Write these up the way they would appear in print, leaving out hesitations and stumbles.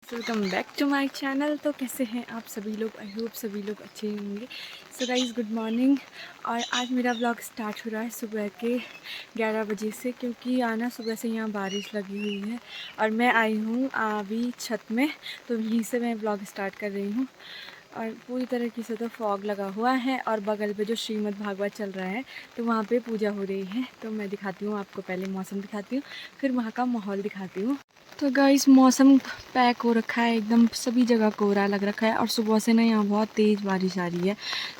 Welcome back to my channel. तो कैसे हैं आप सभी लोग? आई होप सभी लोग अच्छे होंगे। So guys, good morning. और आज मेरा ब्लॉग स्टार्ट हो रहा है सुबह के 11 बजे से, क्योंकि आना सुबह से यहाँ बारिश लगी हुई है और मैं आई हूँ अभी छत में, तो यहीं से मैं ब्लॉग स्टार्ट कर रही हूँ। और पूरी तरीके से तो फॉग लगा हुआ है और बगल पे जो श्रीमद् भागवत चल रहा है तो वहाँ पे पूजा हो रही है। तो मैं दिखाती हूँ आपको, पहले मौसम दिखाती हूँ फिर वहाँ का माहौल दिखाती हूँ। तो गाइस, मौसम पैक हो रखा है एकदम, सभी जगह कोहरा लग रखा है और सुबह से ना यहाँ बहुत तेज़ बारिश आ रही है।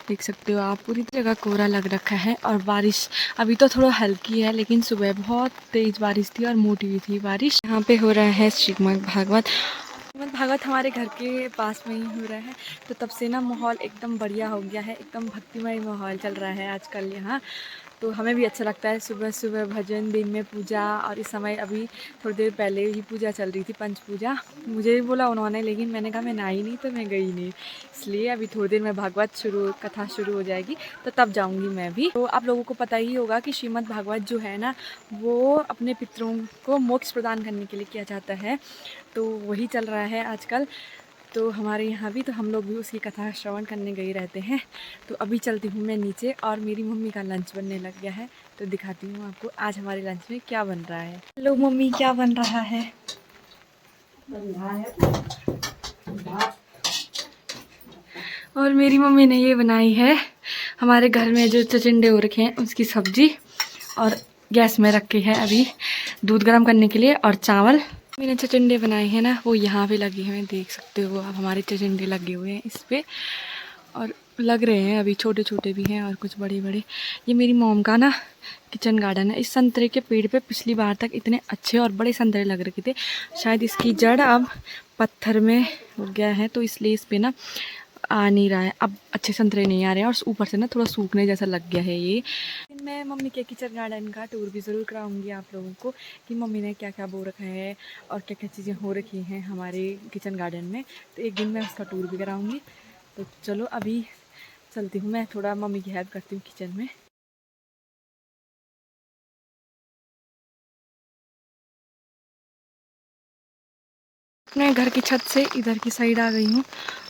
देख सकते हो आप, पूरी जगह कोहरा लग रखा है और बारिश अभी तो थोड़ा हल्की है, लेकिन सुबह बहुत तेज़ बारिश थी और मोटी भी थी बारिश। यहाँ पे हो रहा है श्रीमद् भागवत। श्रीमद् भागवत हमारे घर के पास में ही हो रहा है, तो तब से ना माहौल एकदम बढ़िया हो गया है, एकदम भक्तिमय माहौल चल रहा है आजकल यहाँ। तो हमें भी अच्छा लगता है, सुबह सुबह भजन, दिन में पूजा। और इस समय अभी थोड़ी देर पहले ही पूजा चल रही थी, पंच पूजा। मुझे भी बोला उन्होंने, लेकिन मैंने कहा मैं नहाई नहीं तो मैं गई नहीं, इसलिए अभी थोड़ी देर में भागवत कथा शुरू हो जाएगी तो तब जाऊंगी मैं भी। तो आप लोगों को पता ही होगा कि श्रीमद् भागवत जो है ना, वो अपने पितरों को मोक्ष प्रदान करने के लिए किया जाता है, तो वही चल रहा है आजकल। तो हमारे यहाँ भी, तो हम लोग भी उसकी कथा श्रवण करने गए रहते हैं। तो अभी चलती हूँ मैं नीचे और मेरी मम्मी का लंच बनने लग गया है, तो दिखाती हूँ आपको आज हमारे लंच में क्या बन रहा है। हेलो मम्मी, क्या बन रहा है? और मेरी मम्मी ने ये बनाई है हमारे घर में जो चचिंडे हो रखे हैं उसकी सब्जी, और गैस में रखे है अभी दूध गर्म करने के लिए, और चावल। मैंने चचिंडे बनाए हैं ना, वो यहाँ पे लगे हुए हैं, देख सकते हो आप, हमारे चचिंडे लगे हुए हैं इस पे, और लग रहे हैं अभी, छोटे छोटे भी हैं और कुछ बड़े बड़े। ये मेरी मॉम का ना किचन गार्डन है। इस संतरे के पेड़ पे पिछली बार तक इतने अच्छे और बड़े संतरे लग रखे थे, शायद इसकी जड़ अब पत्थर में हो गया है, तो इसलिए इस पे ना आ नहीं रहा है, अब अच्छे संतरे नहीं आ रहे हैं, और ऊपर से ना थोड़ा सूखने जैसा लग गया है ये। मैं मम्मी के किचन गार्डन का टूर भी ज़रूर कराऊंगी आप लोगों को, कि मम्मी ने क्या क्या बो रखा है और क्या क्या चीज़ें हो रखी हैं हमारे किचन गार्डन में। तो एक दिन मैं उसका टूर भी कराऊंगी। तो चलो अभी चलती हूँ, मैं थोड़ा मम्मी की हेल्प करती हूँ किचन में। मैं घर की छत से इधर की साइड आ गई हूँ,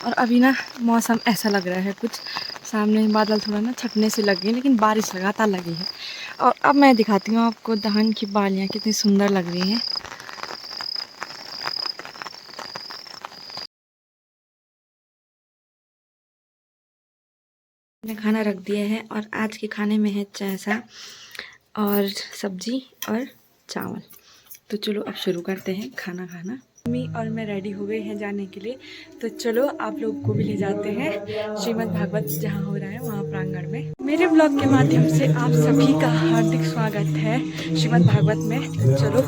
और अभी ना मौसम ऐसा लग रहा है, कुछ सामने बादल थोड़ा ना छटने से लग गए, लेकिन बारिश लगातार लगी है। और अब मैं दिखाती हूँ आपको, धान की बालियाँ कितनी सुंदर लग रही हैं। मैंने खाना रख दिया है और आज के खाने में है चैसा और सब्जी और चावल। तो चलो अब शुरू करते हैं खाना खाना। मम्मी और मैं रेडी हो गए हैं जाने के लिए, तो चलो आप लोग को भी ले जाते हैं श्रीमद् भागवत जहाँ हो रहा है वहाँ प्रांगण में। मेरे ब्लॉग के माध्यम से आप सभी का हार्दिक स्वागत है श्रीमद् भागवत में। तो चलो।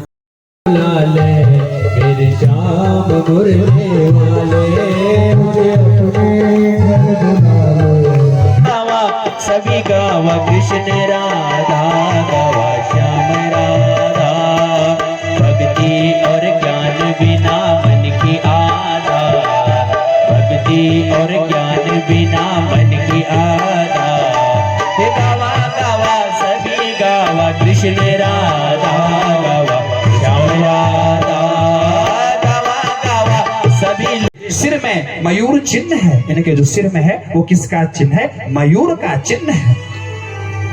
सभी गावा कृष्ण राधा, गावा श्याम राधा। भक्ति और ज्ञान बिना मन की आधा, भक्ति और ज्ञान बिना मन की आधा। हे गावा गावा सभी गावा कृष्ण राधा, गावा श्याम राधा, गावा गावा सभी। सिर में मयूर चिन्ह है, इनके जो सिर में है वो किसका चिन्ह है? मयूर का चिन्ह है।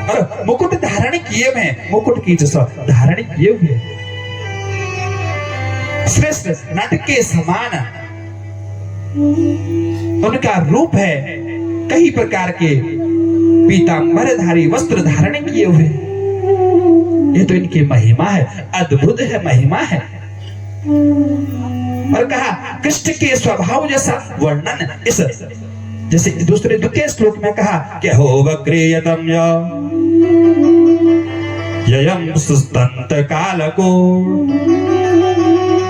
और मुकुट धारण किए में, मुकुट की जो धारण किए हुए श्रेष्ठ नट के समान उनका रूप है। कई प्रकार के पीतांबरधारी वस्त्र धारण किए हुए, ये तो इनकी महिमा है, अद्भुत है, महिमा है। और कहा कृष्ण के स्वभाव जैसा वर्णन इस, जैसे दूसरे द्वितीय श्लोक में कहा कि हो वक्रियतम ययम सुस्तंत कालको।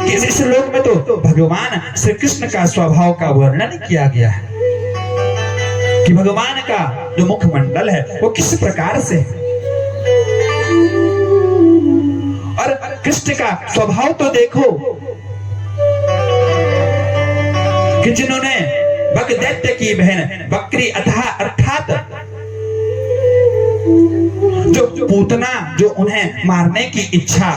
इस श्लोक में तो भगवान श्री कृष्ण का स्वभाव का वर्णन किया गया है कि भगवान का जो मुखमंडल है वो किस प्रकार से है। और कृष्ण का स्वभाव तो देखो कि जिन्होंने बगदैत्य की बहन बकरी अर्थात जो पूतना, जो उन्हें मारने की इच्छा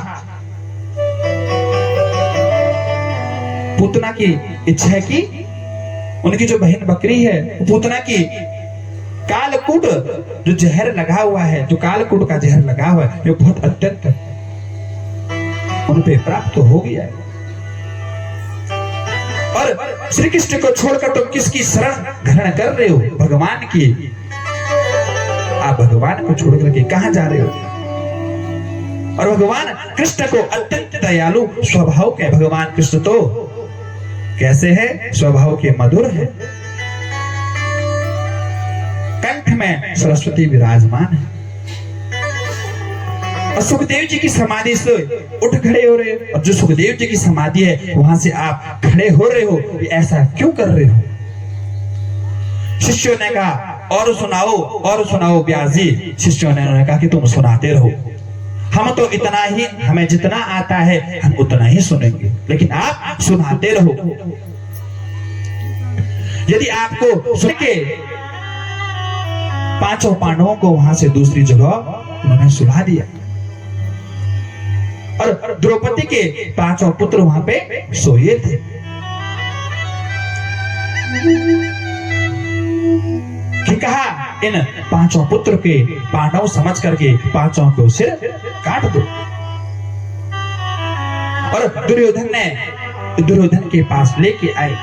पूतना की इच्छा की, उनकी जो बहन बकरी है वो पूतना की कालकूट जो जहर लगा हुआ है, जो कालकूट का जहर लगा हुआ है, ये बहुत अत्यंत उन पे प्राप्त हो गया है। और श्री कृष्ण को छोड़कर तुम किसकी शरण ग्रहण कर रहे हो? भगवान की। आप भगवान को छोड़ करके कहां जा रहे हो? और भगवान कृष्ण को अत्यंत दयालु स्वभाव के भगवान कृष्ण तो कैसे है? स्वभाव के मधुर है, कंठ में सरस्वती विराजमान है। और सुखदेव जी की समाधि से उठ खड़े हो रहे हो, और जो सुखदेव जी की समाधि है वहां से आप खड़े हो रहे हो, ऐसा क्यों कर रहे हो? शिष्यों ने कहा और सुनाओ व्यास जी। शिष्यों ने कहा कि तुम सुनाते रहो, हम तो इतना ही, हमें जितना आता है हम उतना ही सुनेंगे, लेकिन आप सुनाते रहो। यदि आपको सुन के पांचों पांडवों को वहां से दूसरी जगह उन्होंने सुला दिया, और द्रौपदी के पांचों पुत्र वहां पे सोए थे। कि कहा इन पांचों पुत्र के पांडव समझ करके पांचों को सिर काट दो। और दुर्योधन के पास लेके आए।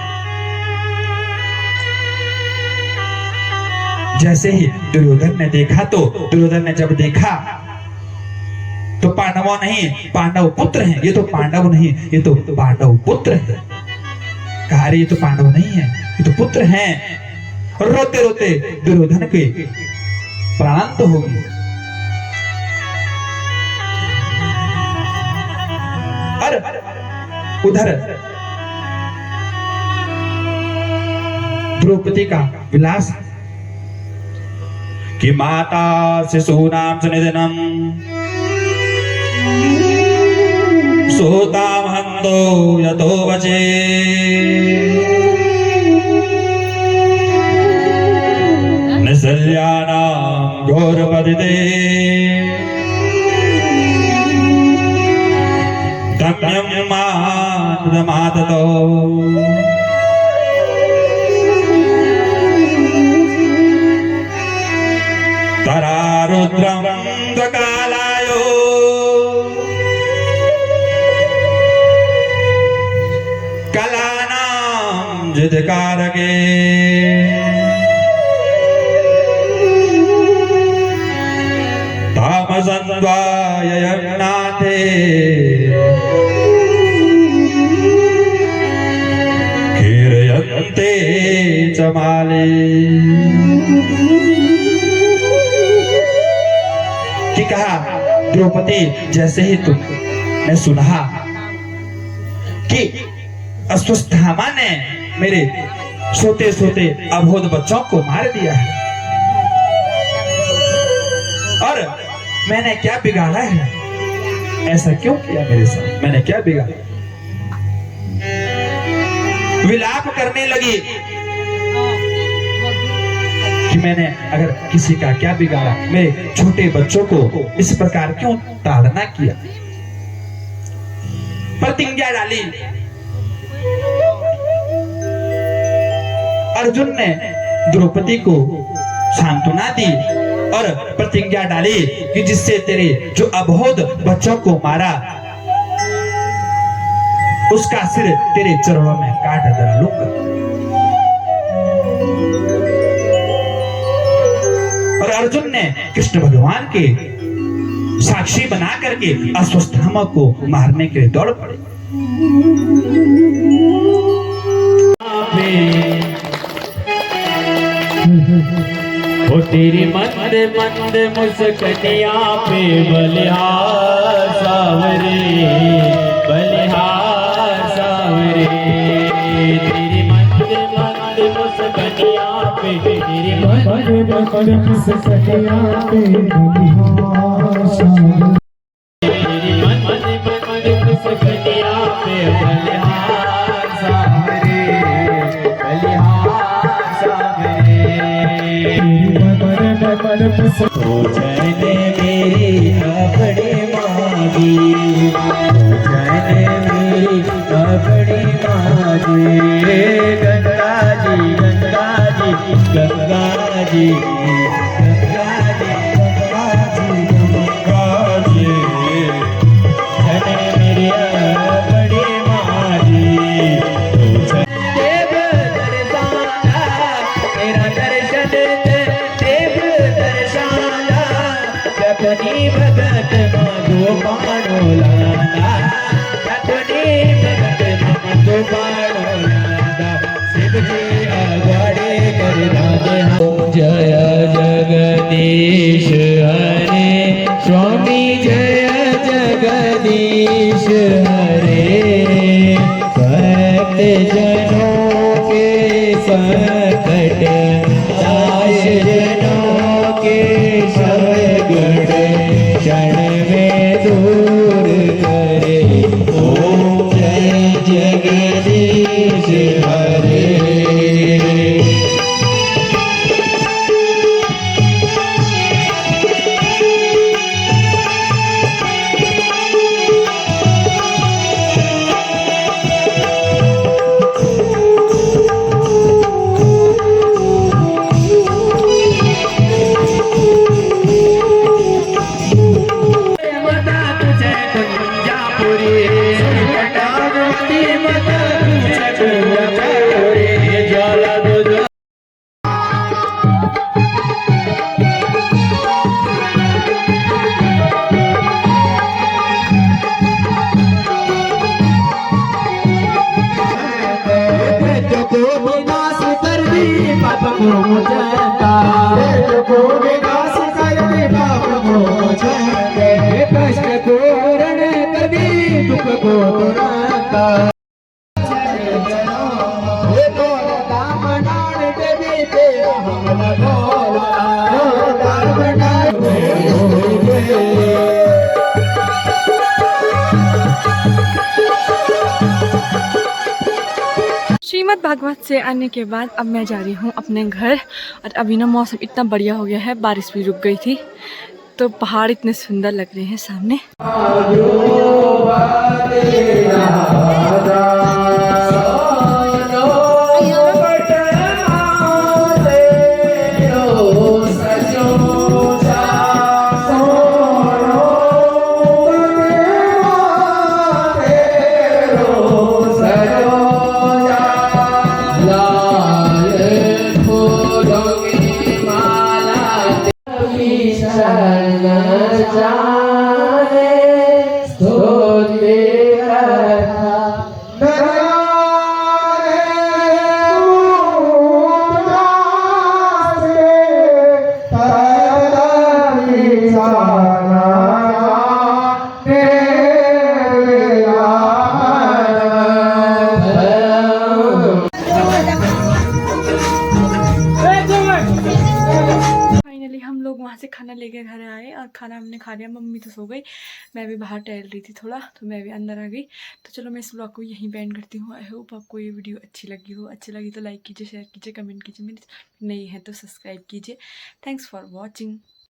जैसे ही दुर्योधन ने देखा तो दुर्योधन ने जब देखा तो पांडवों नहीं, पांडव पुत्र हैं, ये तो पांडव नहीं, ये तो पांडव पुत्र है। कहा ये तो पांडव नहीं है, ये तो पुत्र हैं। रोते रोते दुर्योधन के प्राणांत हो गए। और उधर द्रौपदी का विलास कि माता शिशूनां च निधनम् सोतां हन्तो यतो वचे निसल्यानां घोरपतिते दम्यं माततो तरारुद्रं त्वकालायो कलानां जितकारके तामसन्वाययनाथे कीर्यन्ते च माले। कि कहा द्रौपदी जैसे ही तुमने सुना कि अश्वत्थामा ने मेरे सोते सोते अबोध बच्चों को मार दिया है, और मैंने क्या बिगाड़ा है? ऐसा क्यों किया मेरे साथ? मैंने क्या बिगाड़ा? विलाप करने लगी कि मैंने अगर किसी का क्या बिगाड़ा, मेरे छोटे बच्चों को इस प्रकार क्यों ताड़ना किया, प्रतिज्ञा डाली। अर्जुन ने द्रौपदी को सांत्वना दी और प्रतिज्ञा डाली कि जिससे तेरे जो अबोध बच्चों को मारा उसका सिर तेरे चरणों में काट डालूंगा। और अर्जुन ने कृष्ण भगवान के साक्षी बना करके अश्वत्थामा को मारने के लिए दौड़ पड़े। ओ तेरी मंद मंद मुस्कनिया पे बलिहार सावरे, बलिहार सावरे। तेरी मंद मंद मुस्कनिया पे, तेरी मंद मंद मुस्कनिया पे बलिहार सावरे, तेरी मंद मंद मुस्कनिया पे बलिहार सावरे, बलिहार सावरे। ओ जाने मेरी बड़ी मांगी, ओ जाने मेरी बड़ी मांगी। गंगा जी गंगा जी गंगा जी गंगा जी गंगा जी धन मेरे बड़े माजी देव दर्शाना तेरा दर्शन देव दर्शाना जपनी भगत माधो पाणो लाना जपनी भगत माधो पाणो लाना शिव जी अगवाड़े कर राधे जय जगदीश हरे स्वामी जय जगदीश हरे भक्त जनों के संकट नाश जनों के सगुण क्षण में दूर करे ओम जय जगदीश हरे माता तुझे कुंजापुरी कटावती माता तुझे कुंजापुरी ज्वाला दूध को विनाश कर दी पाप को मुझता को विनाश कर दी पाप को मुझता कष्ट को रण कर दी दुख को तुरंता श्रीमद् भागवत से आने के बाद अब मैं जा रही हूँ अपने घर। और अभी ना मौसम इतना बढ़िया हो गया है, बारिश भी रुक गई थी, तो पहाड़ इतने सुंदर लग रहे हैं सामने। फाइनली हम लोग वहाँ से खाना लेके घर आए और खाना हमने खा लिया। मम्मी तो सो गई, मैं भी बाहर टहल रही थी थोड़ा, तो मैं भी अंदर आ गई। तो चलो मैं इस ब्लॉग को यहीं बैंड करती हूँ। आई होप आपको ये वीडियो अच्छी लगी हो। अच्छी लगी तो लाइक कीजिए, शेयर कीजिए, कमेंट कीजिए। मेरे नई है तो सब्सक्राइब कीजिए। Thanks for watching.